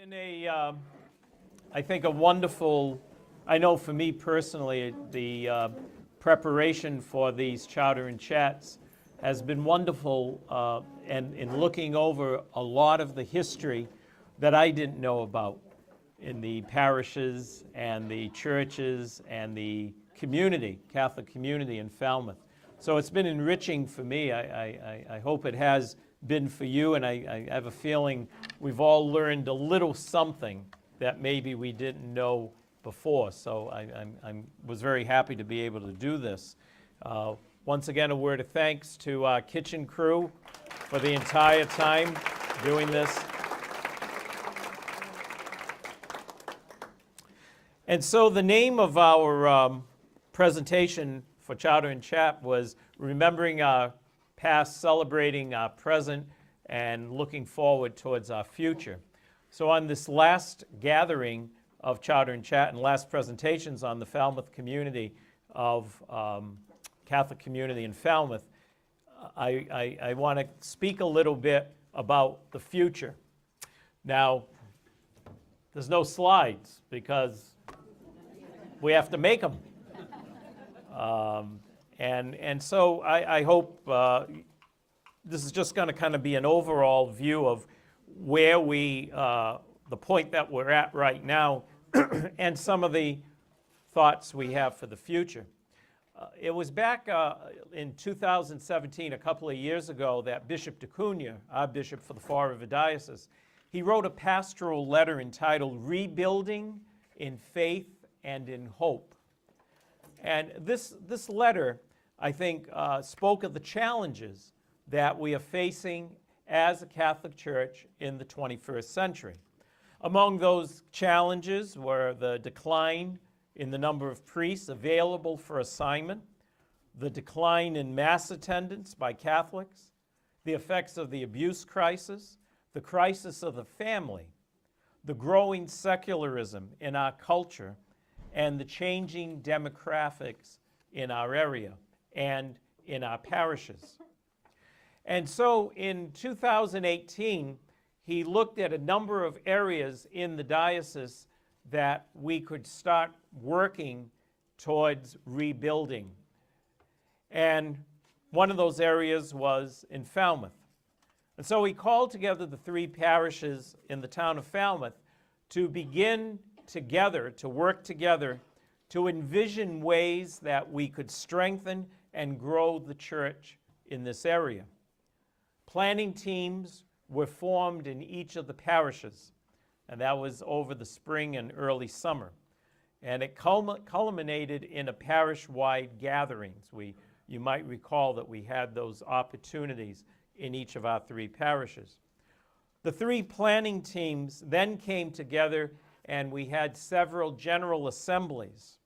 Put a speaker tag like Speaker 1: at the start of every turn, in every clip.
Speaker 1: Been I think a wonderful, I know for me personally, the preparation for these Chowder and Chats has been wonderful, and in looking over a lot of the history that I didn't know about in the parishes and the churches and the community, Catholic community in Falmouth. So it's been enriching for me. I hope it has been for you, and I have a feeling we've all learned a little something that maybe we didn't know before. So I was very happy to be able to do this. Once again, a word of thanks to our kitchen crew for the entire time doing this. And so the name of our presentation for Chowder and Chat was Remembering Our Past, Celebrating Our Present, and Looking Forward Towards Our Future. So on this last gathering of Chowder and Chat and last presentations on the Falmouth community of Catholic community in Falmouth, I want to speak a little bit about the future. Now, there's no slides because we have to make them. And so I hope this is just going to kind of be an overall view of where the point that we're at right now, and some of the thoughts we have for the future. It was back in 2017, a couple of years ago, that Bishop d'Acunha, our bishop for the Fall River Diocese, he wrote a pastoral letter entitled Rebuilding in Faith and in Hope. And this letter, I think, spoke of the challenges that we are facing as a Catholic Church in the 21st century. Among those challenges were the decline in the number of priests available for assignment, the decline in Mass attendance by Catholics, the effects of the abuse crisis, the crisis of the family, the growing secularism in our culture, and the changing demographics in our area and in our parishes. And so in 2018, he looked at a number of areas in the diocese that we could start working towards rebuilding. And one of those areas was in Falmouth. And so he called together the three parishes in the town of Falmouth to begin together, to work together, to envision ways that we could strengthen and grow the church in this area. Planning teams were formed in each of the parishes, and that was over the spring and early summer. And it culminated in a parish-wide gatherings. You might recall that we had those opportunities in each of our three parishes. The three planning teams then came together, and we had several general assemblies.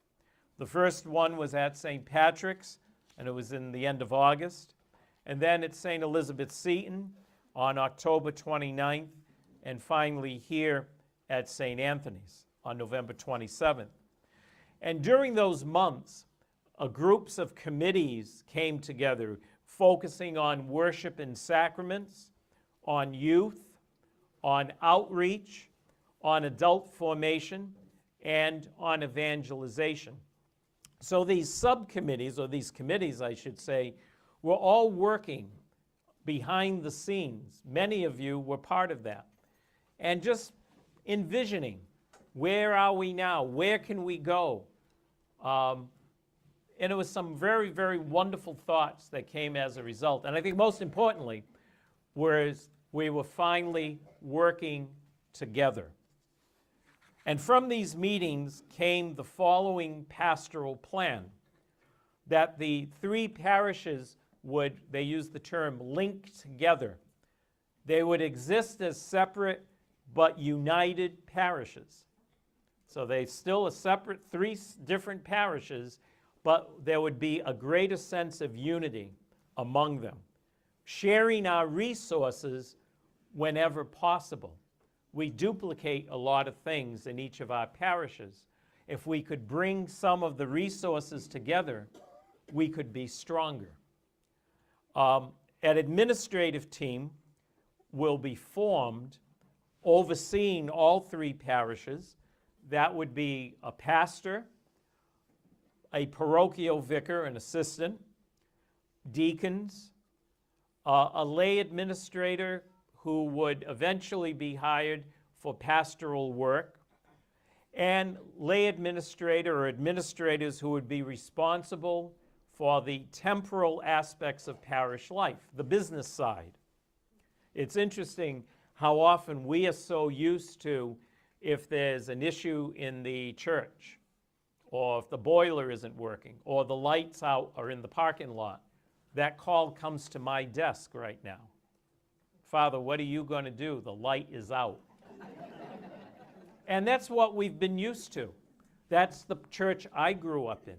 Speaker 1: The first one was at St. Patrick's, and it was in the end of August. And then at St. Elizabeth Seton on October 29th, and finally here at St. Anthony's on November 27th. And during those months, groups of committees came together focusing on worship and sacraments, on youth, on outreach, on adult formation, and on evangelization. So these subcommittees, or these committees I should say, were all working behind the scenes. Many of you were part of that. And just envisioning, where are we now? Where can we go? And it was some very, very wonderful thoughts that came as a result. And I think most importantly, was we were finally working together. And from these meetings came the following pastoral plan, that the three parishes would, they used the term, link together. They would exist as separate but united parishes. So they still a separate three different parishes, but there would be a greater sense of unity among them, sharing our resources whenever possible. We duplicate a lot of things in each of our parishes. If we could bring some of the resources together, we could be stronger. An administrative team will be formed overseeing all 3 parishes. That would be a pastor, a parochial vicar, an assistant, deacons, a lay administrator who would eventually be hired for pastoral work, and lay administrator or administrators who would be responsible for the temporal aspects of parish life, the business side. It's interesting how often we are so used to, if there's an issue in the church, or if the boiler isn't working, or the lights out are in the parking lot, that call comes to my desk right now. Father, what are you going to do? The light is out. And that's what we've been used to. That's the church I grew up in.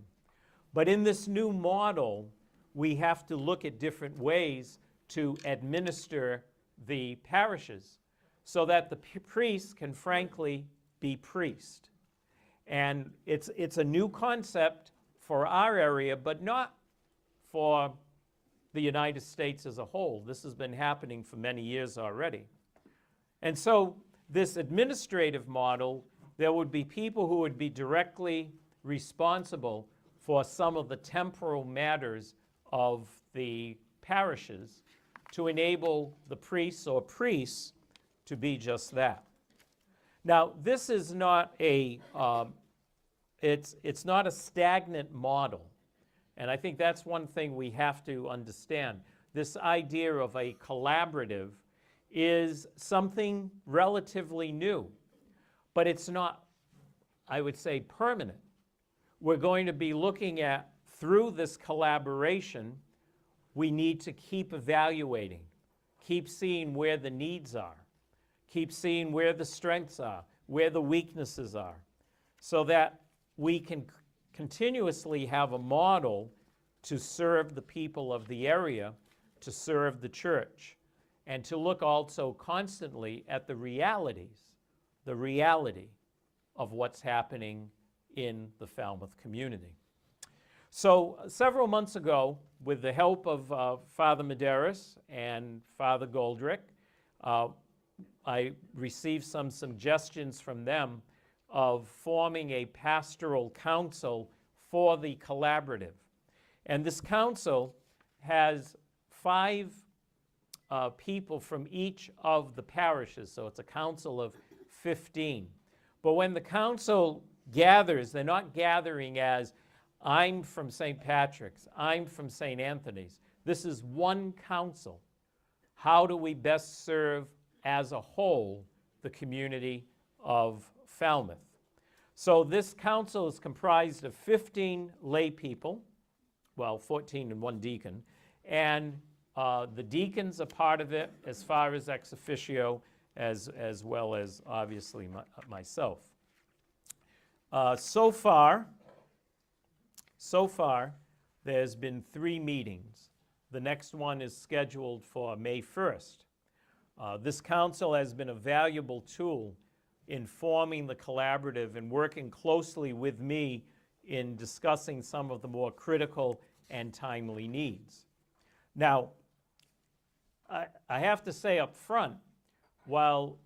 Speaker 1: But in this new model, we have to look at different ways to administer the parishes so that the priest can frankly be priest. And it's a new concept for our area, but not for the United States as a whole. This has been happening for many years already. And so this administrative model, there would be people who would be directly responsible for some of the temporal matters of the parishes to enable the priests or priests to be just that. Now, this is not it's not a stagnant model. And I think that's one thing we have to understand. This idea of a collaborative is something relatively new, but it's not, I would say, permanent. We're going to be looking at, through this collaboration, we need to keep evaluating, keep seeing where the needs are, keep seeing where the strengths are, where the weaknesses are, so that we can continuously have a model to serve the people of the area, to serve the church, and to look also constantly at the reality of what's happening in the Falmouth community. So several months ago, with the help of Father Medeiros and Father Goldrick, I received some suggestions from them of forming a pastoral council for the collaborative. And this council has 5 people from each of the parishes, so it's a council of 15. But when the council gathers, they're not gathering as, I'm from St. Patrick's, I'm from St. Anthony's. This is one council. How do we best serve as a whole the community of Falmouth? So this council is comprised of 15 lay people, well, 14 and 1 deacon, and the deacons are part of it as far as ex officio, as well as obviously myself. So far, there's been 3 meetings. The next one is scheduled for May 1st. This council has been a valuable tool in forming the collaborative and working closely with me in discussing some of the more critical and timely needs. Now, I have to say up front, while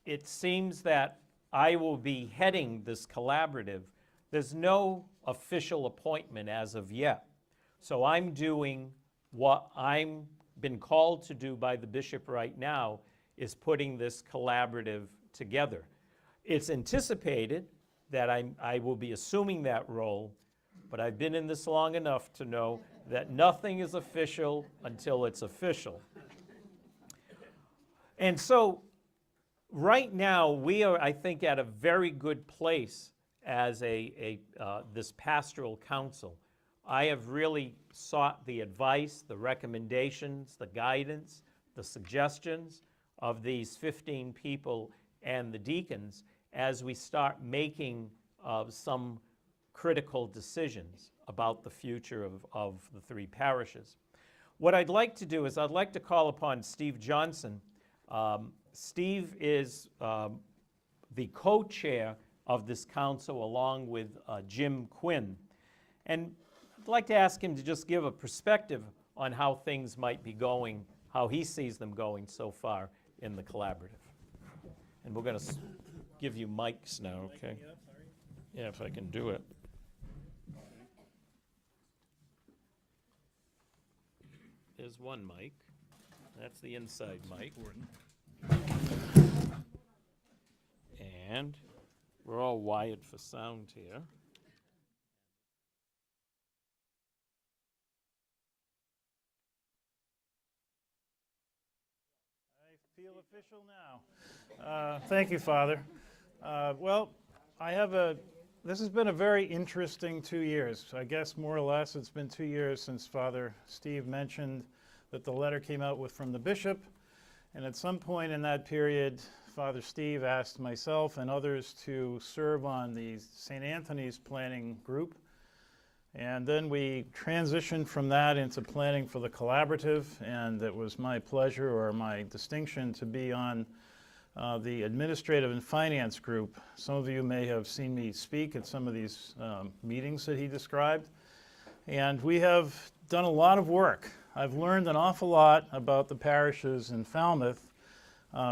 Speaker 1: it seems that I will be heading this collaborative, there's no official appointment as of yet. So I'm doing what I'm been called to do by the bishop right now, is putting this collaborative together. It's anticipated that I will be assuming that role, but I've been in this long enough to know that nothing is official until it's official. And so right now we are, I think, at a very good place as this pastoral council. I have really sought the advice, the recommendations, the guidance, the suggestions of these 15 people and the deacons as we start making some critical decisions about the future of the 3 parishes. What I'd like to do is I'd like to call upon Steve Johnson. Steve is the co-chair of this council along with Jim Quinn. And I'd like to ask him to just give a perspective on how things might be going, how he sees them going so far in the collaborative. And we're going to give you mics now, okay? Yeah, if I can do it. There's one mic. That's the inside mic. And we're all wired for sound here.
Speaker 2: I feel official now. Thank you, Father. Well, this has been a very interesting 2 years. I guess more or less it's been 2 years since Father Steve mentioned that the letter came out from the bishop. And at some point in that period, Father Steve asked myself and others to serve on the St. Anthony's planning group. And then we transitioned from that into planning for the collaborative, and it was my pleasure or my distinction to be on the administrative and finance group. Some of you may have seen me speak at some of these meetings that he described. And we have done a lot of work. I've learned an awful lot about the parishes in Falmouth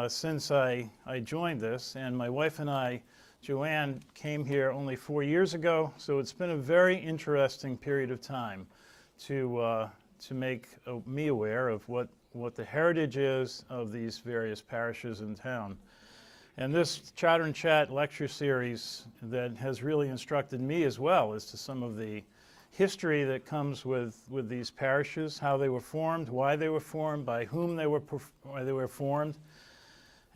Speaker 2: since I joined this, and my wife and I, Joanne, came here only 4 years ago, so it's been a very interesting period of time to make me aware of what the heritage is of these various parishes in town. And this Chowder and Chat lecture series that has really instructed me as well as to some of the history that comes with these parishes, how they were formed, why they were formed, by whom they were formed.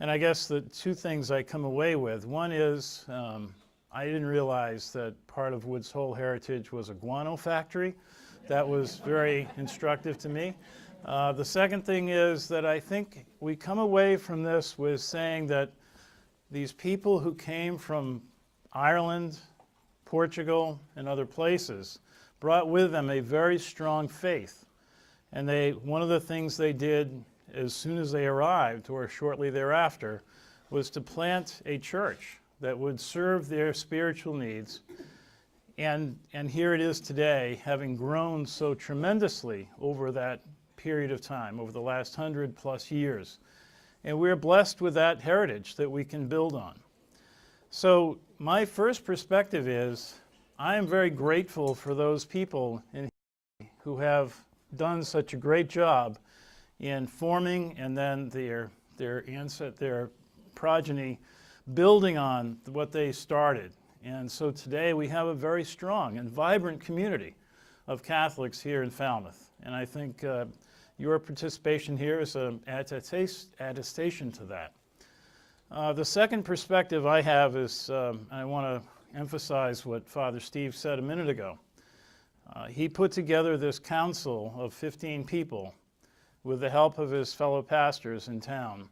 Speaker 2: And I guess the two things I come away with, one is I didn't realize that part of Woods Hole heritage was a guano factory. That was very instructive to me. The second thing is that I think we come away from this with saying that these people who came from Ireland, Portugal, and other places brought with them a very strong faith. And one of the things they did as soon as they arrived, or shortly thereafter, was to plant a church that would serve their spiritual needs. And here it is today, having grown so tremendously over that period of time, over the last 100+ years. And we're blessed with that heritage that we can build on. So my first perspective is, I am very grateful for those people who have done such a great job in forming, and then their progeny building on what they started. And so today we have a very strong and vibrant community of Catholics here in Falmouth. And I think your participation here is an attestation to that. The second perspective I have is, I want to emphasize what Father Steve said a minute ago. He put together this council of 15 people with the help of his fellow pastors in town.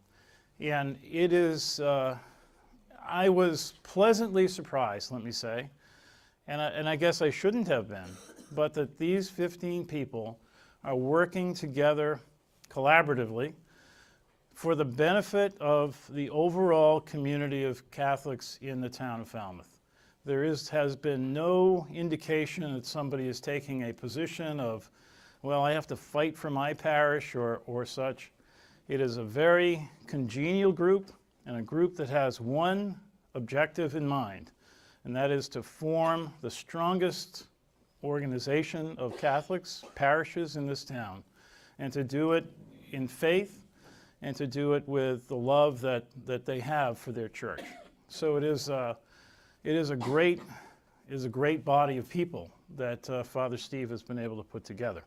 Speaker 2: And it is, I was pleasantly surprised, let me say, and I guess I shouldn't have been, but that these 15 people are working together collaboratively for the benefit of the overall community of Catholics in the town of Falmouth. There has been no indication that somebody is taking a position of, well, I have to fight for my parish or such. It is a very congenial group, and a group that has one objective in mind, and that is to form the strongest organization of Catholics, parishes in this town, and to do it in faith, and to do it with the love that they have for their church. So it is a great body of people that Father Steve has been able to put together.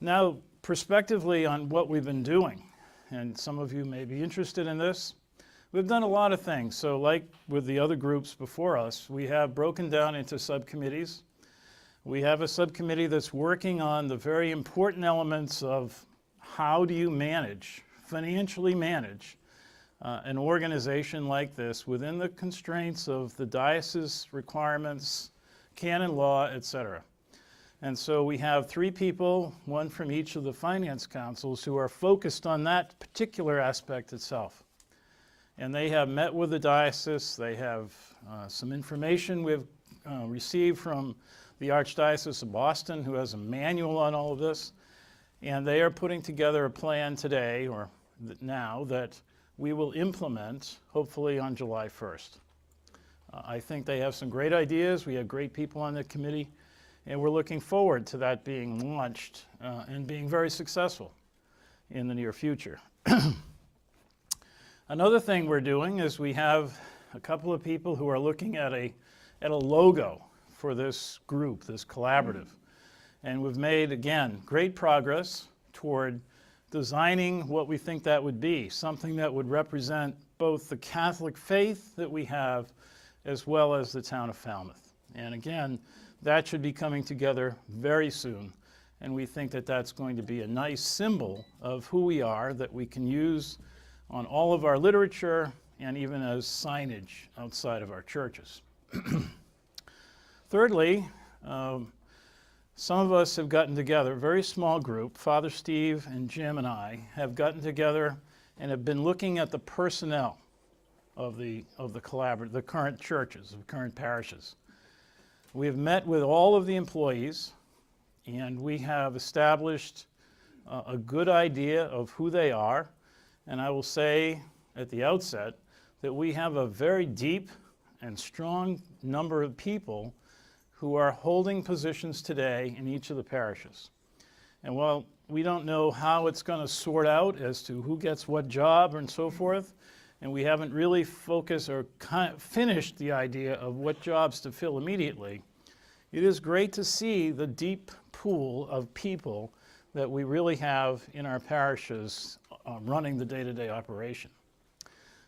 Speaker 2: Now, prospectively on what we've been doing, and some of you may be interested in this, we've done a lot of things. So like with the other groups before us, we have broken down into subcommittees. We have a subcommittee that's working on the very important elements of how do you financially manage an organization like this within the constraints of the diocese requirements, canon law, etc. And so we have 3 people, one from each of the finance councils, who are focused on that particular aspect itself. And they have met with the diocese. They have some information we've received from the Archdiocese of Boston, who has a manual on all of this. And they are putting together a plan today, or now, that we will implement, hopefully on July 1st. I think they have some great ideas. We have great people on the committee, and we're looking forward to that being launched and being very successful in the near future. Another thing we're doing is we have a couple of people who are looking at a logo for this group, this collaborative. And we've made, again, great progress toward designing what we think that would be, something that would represent both the Catholic faith that we have as well as the town of Falmouth. And again, that should be coming together very soon. And we think that that's going to be a nice symbol of who we are that we can use on all of our literature and even as signage outside of our churches. Thirdly, some of us have gotten together, a very small group, Father Steve and Jim and I have gotten together and have been looking at the personnel of the current churches, of current parishes. We have met with all of the employees, and we have established a good idea of who they are. And I will say at the outset that we have a very deep and strong number of people who are holding positions today in each of the parishes. And while we don't know how it's going to sort out as to who gets what job and so forth, and we haven't really focused or finished the idea of what jobs to fill immediately, it is great to see the deep pool of people that we really have in our parishes running the day-to-day operation.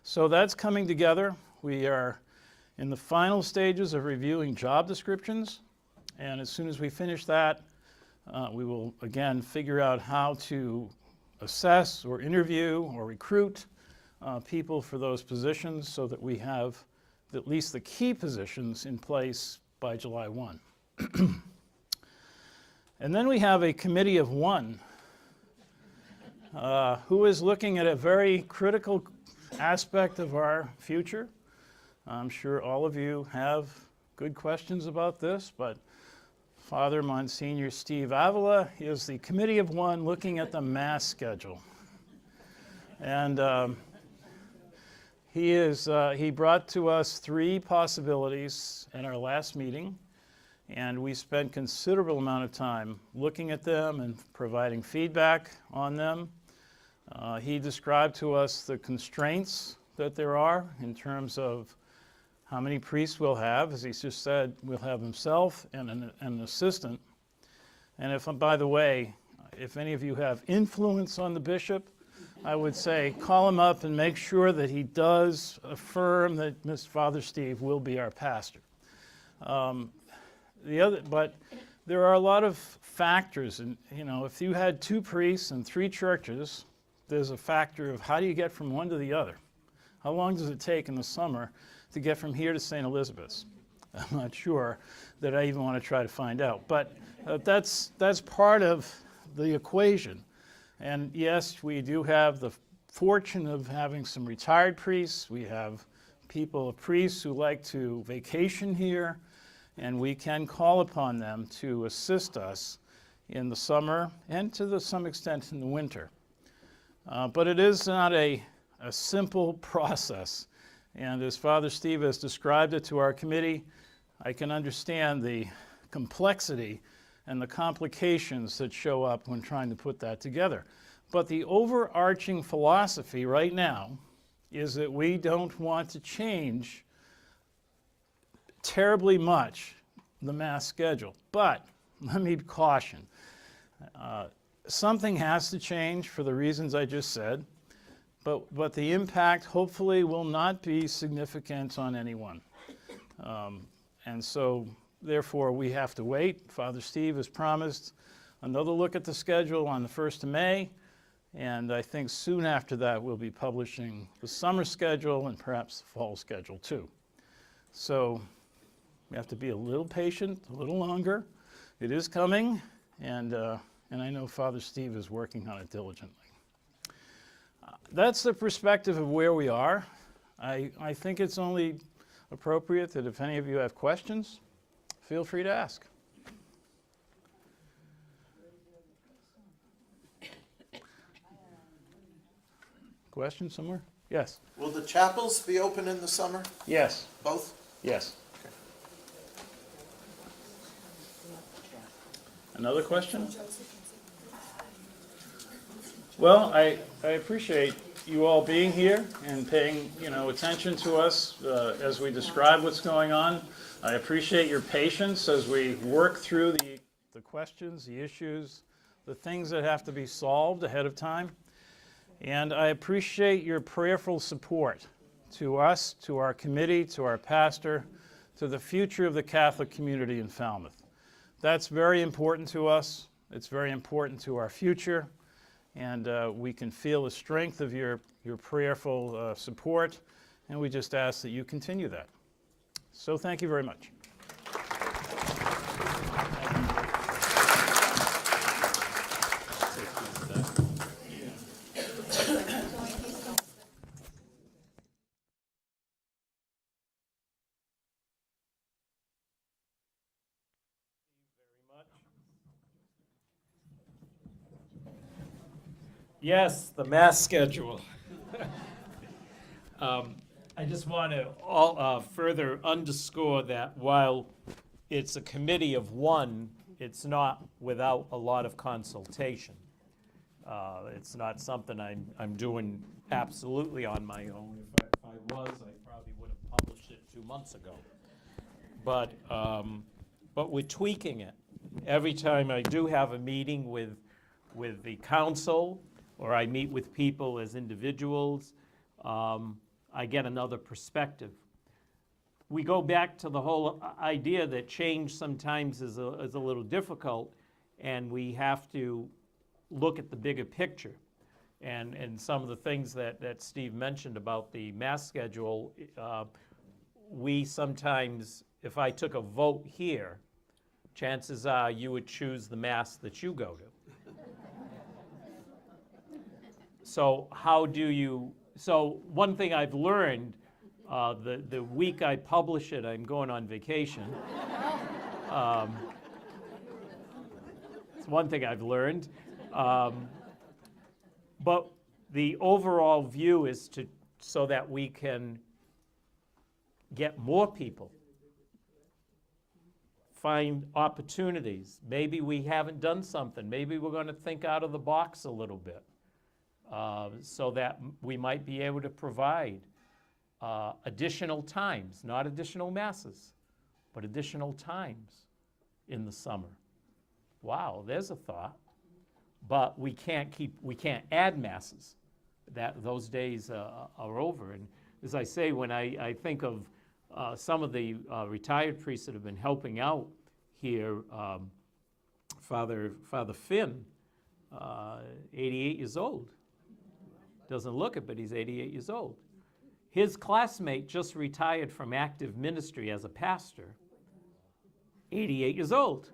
Speaker 2: So that's coming together. We are in the final stages of reviewing job descriptions, and as soon as we finish that, we will again figure out how to assess or interview or recruit people for those positions so that we have at least the key positions in place by July 1. And then we have a committee of one who is looking at a very critical aspect of our future. I'm sure all of you have good questions about this, but Father Monsignor Steve Avila is the committee of one looking at the Mass schedule. And he brought to us 3 possibilities at our last meeting, and we spent considerable amount of time looking at them and providing feedback on them. He described to us the constraints that there are in terms of how many priests we'll have. As he just said, we'll have himself and an assistant. And if, by the way, if any of you have influence on the bishop, I would say call him up and make sure that he does affirm that Father Steve will be our pastor. But there are a lot of factors, and if you had 2 priests and 3 churches, there's a factor of how do you get from one to the other? How long does it take in the summer to get from here to St. Elizabeth's? I'm not sure that I even want to try to find out, but that's part of the equation. And yes, we do have the fortune of having some retired priests. We have priests who like to vacation here, and we can call upon them to assist us in the summer and to some extent in the winter. But it is not a simple process. And as Father Steve has described it to our committee, I can understand the complexity and the complications that show up when trying to put that together. But the overarching philosophy right now is that we don't want to change terribly much the Mass schedule. But let me caution, something has to change for the reasons I just said, but the impact hopefully will not be significant on anyone. And so therefore we have to wait. Father Steve has promised another look at the schedule on the 1st of May, and I think soon after that we'll be publishing the summer schedule and perhaps the fall schedule too. So we have to be a little patient, a little longer. It is coming, and I know Father Steve is working on it diligently. That's the perspective of where we are. I think it's only appropriate that if any of you have questions, feel free to ask. Question somewhere? Yes.
Speaker 3: Will the chapels be open in the summer?
Speaker 2: Yes.
Speaker 3: Both?
Speaker 2: Yes. Another question? Well, I appreciate you all being here and paying, attention to us as we describe what's going on. I appreciate your patience as we work through the questions, the issues, the things that have to be solved ahead of time. And I appreciate your prayerful support to us, to our committee, to our pastor, to the future of the Catholic community in Falmouth. That's very important to us. It's very important to our future. And we can feel the strength of your prayerful support, and we just ask that you continue that. So thank you very much.
Speaker 1: Yes, the mass schedule. I just want to further underscore that while it's a committee of one, it's not without a lot of consultation. It's not something I'm doing absolutely on my own. If I was, I probably would have published it 2 months ago. But we're tweaking it. Every time I do have a meeting with the council, or I meet with people as individuals, I get another perspective. We go back to the whole idea that change sometimes is a little difficult, and we have to look at the bigger picture. And some of the things that Steve mentioned about the mass schedule, we sometimes, if I took a vote here, chances are you would choose the mass that you go to. So one thing I've learned, the week I publish it, I'm going on vacation. It's one thing I've learned. But the overall view is so that we can get more people, find opportunities. Maybe we haven't done something. Maybe we're going to think out of the box a little bit. So that we might be able to provide additional times, not additional masses, but additional times in the summer. Wow, there's a thought. But we can't add masses. Those days are over. And as I say, when I think of some of the retired priests that have been helping out here, Father Finn, 88 years old. Doesn't look it, but he's 88 years old. His classmate just retired from active ministry as a pastor, 88 years old.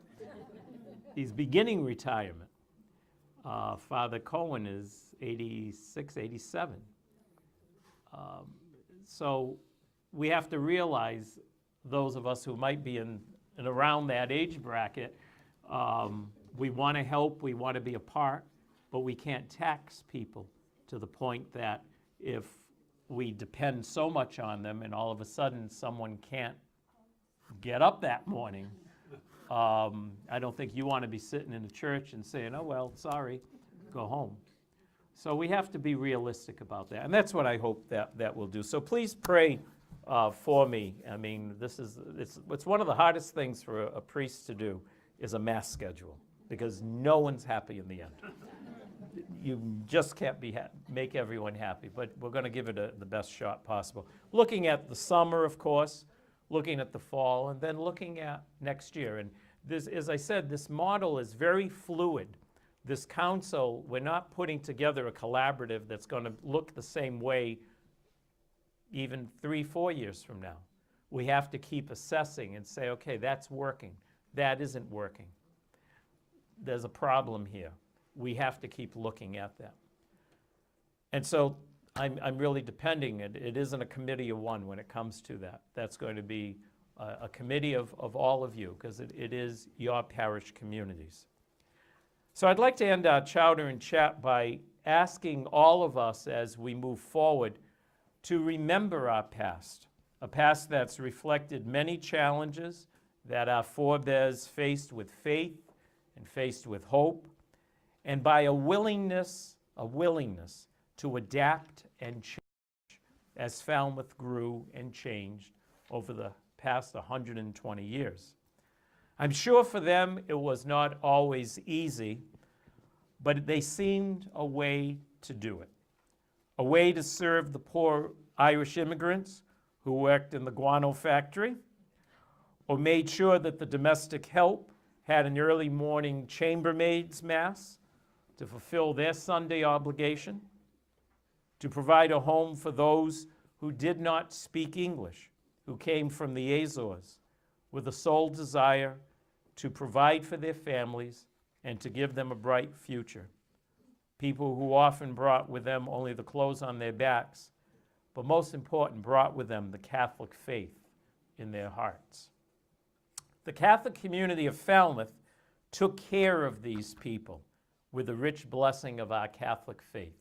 Speaker 1: He's beginning retirement. Father Cohen is 86, 87. So we have to realize, those of us who might be in and around that age bracket, we want to help, we want to be a part, but we can't tax people to the point that if we depend so much on them and all of a sudden someone can't get up that morning, I don't think you want to be sitting in the church and saying, oh, well, sorry, go home. So we have to be realistic about that. And that's what I hope that we'll do. So please pray for me. I mean, it's one of the hardest things for a priest to do is a mass schedule, because no one's happy in the end. You just can't make everyone happy, but we're going to give it the best shot possible. Looking at the summer, of course, looking at the fall, and then looking at next year. And this, as I said, this model is very fluid. This council, we're not putting together a collaborative that's going to look the same way even 3-4 years from now. We have to keep assessing and say, okay, that's working. That isn't working. There's a problem here. We have to keep looking at that. And so I'm really depending, it isn't a committee of one when it comes to that. That's going to be a committee of all of you, because it is your parish communities. So I'd like to end our Chowder and Chat by asking all of us as we move forward to remember our past, a past that's reflected many challenges that our forebears faced with faith and faced with hope, and by a willingness to adapt and change as Falmouth grew and changed over the past 120 years. I'm sure for them it was not always easy, but they seemed a way to do it, a way to serve the poor Irish immigrants who worked in the guano factory, or made sure that the domestic help had an early morning chambermaid's mass to fulfill their Sunday obligation, to provide a home for those who did not speak English, who came from the Azores, with a sole desire to provide for their families and to give them a bright future. People who often brought with them only the clothes on their backs, but most important, brought with them the Catholic faith in their hearts. The Catholic community of Falmouth took care of these people with the rich blessing of our Catholic faith,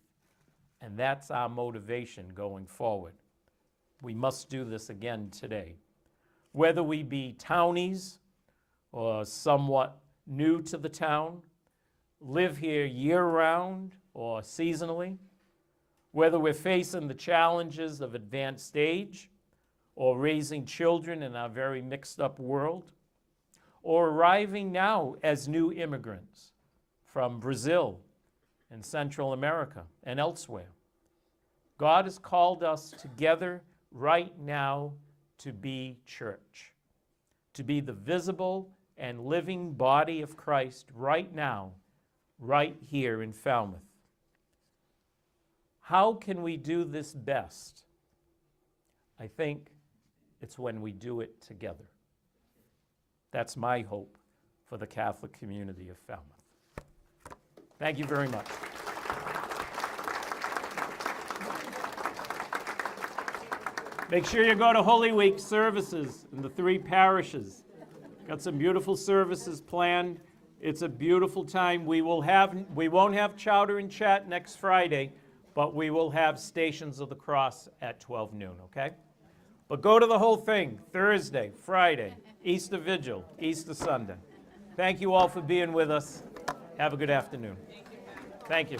Speaker 1: and that's our motivation going forward. We must do this again today. Whether we be townies or somewhat new to the town, live here year-round or seasonally, whether we're facing the challenges of advanced age or raising children in our very mixed-up world, or arriving now as new immigrants from Brazil and Central America and elsewhere. God has called us together right now to be church, to be the visible and living body of Christ right now, right here in Falmouth. How can we do this best? I think it's when we do it together. That's my hope for the Catholic community of Falmouth. Thank you very much. Make sure you go to Holy Week services in the 3 parishes. Got some beautiful services planned. It's a beautiful time. We won't have Chowder and Chat next Friday, but we will have Stations of the Cross at 12 noon, okay? But go to the whole thing, Thursday, Friday, Easter Vigil, Easter Sunday. Thank you all for being with us. Have a good afternoon. Thank you.